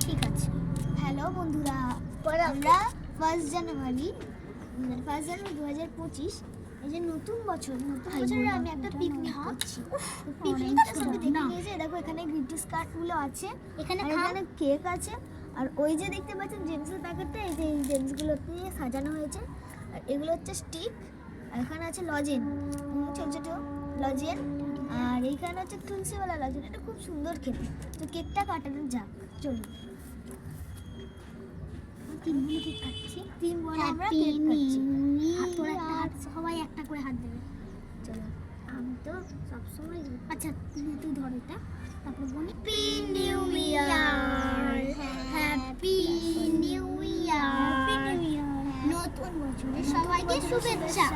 ঠিক আছে। হ্যালো বন্ধুরা, আমরা 1 জানুয়ারি 2025 এই যে নতুন বছরে আমি একটা পিকনিক করছি। পিকনিকটা সবাই দেখে নিয়েছে। দেখো এখানে গ্রিটিস কার্ডগুলো আছে, এখানে কেক আছে, আর ওই যে দেখতে পাচ্ছেন জেমসের প্যাকেটটা, এই যে এই জেমসগুলো দিয়ে সাজানো হয়েছে। আর এগুলো হচ্ছে স্টিক, আর এখানে আছে লজেন, ছোট ছোট লজেন, আর এইখানে হচ্ছে তুলসীওয়ালা লজেন। এটা খুব সুন্দর খেতে। তো কেকটা কাটানো যাক, চলুন। 3 বোনে কেক কাটছি, 3 বোনে আমরা কেক কাটছি। তোরা একটা হাত, সবাই একটা করে হাত দেবে। চলো, আমি তো সবসময়, আচ্ছা তুই ধর এটা, তারপর বলি happy new year, happy new year, নতুন বছরের সবাইকে শুভেচ্ছা।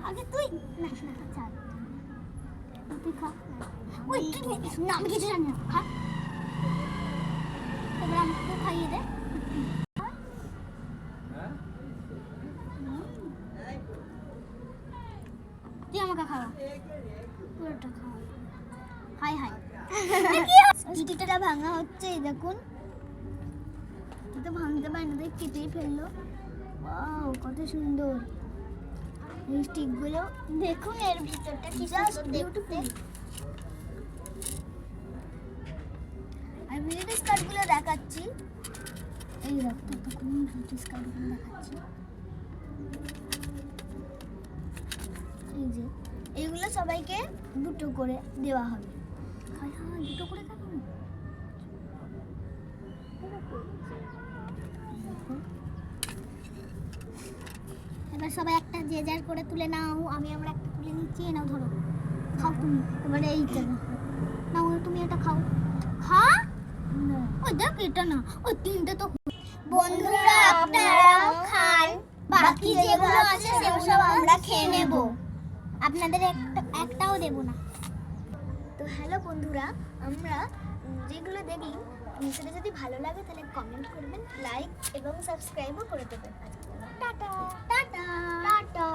আগে তুই না আচ্ছা তুই খা। ওই না, আমি কিছু জানি না, খা। এবার আমাকে খাইয়ে দে। তুই আমাকে খাওয়া, পুরোটা খাওয়া। High high. স্টিকটা ভাঙা হচ্ছে, এই দেখুন। এটা ভাঙতে পারে না, কেটেই ফেললো। ওয়াও, কত সুন্দর এই স্টিকগুলো। দেখুন এর ভিতরটা কি সুন্দর দেখতে। আর গ্রিটিস কার্ডগুলো দেখাচ্ছি, এই দেখো তখন গ্রিটিস কার্ডগুলো দেখাচ্ছি। এই যে এইগুলো সবাইকে 2টো করে দেওয়া হবে। হ্যাঁ 2টো করে দেবো। এবার সবাই একটা যে যার করে তুলে নাও। আমরা একটা তুলে নিচ্ছি। নাও ধরো, খাও তুমি। এবারে এইটা নাও, তুমি এটা খাও। খা। ওই দেখ এটা না, ওই 3টে তো। বন্ধুরা আপনারাও খান, বাকি যেগুলো আছে সেগুলো সব আমরা খেয়ে নেব, আপনাদের একটাও দেব না। তো হ্যালো বন্ধুরা, আমরা যেগুলো দেখি সেটা যদি ভালো লাগে তাহলে কমেন্ট করবেন, লাইক এবং সাবস্ক্রাইবও করে দেবেন। Tata tata tata.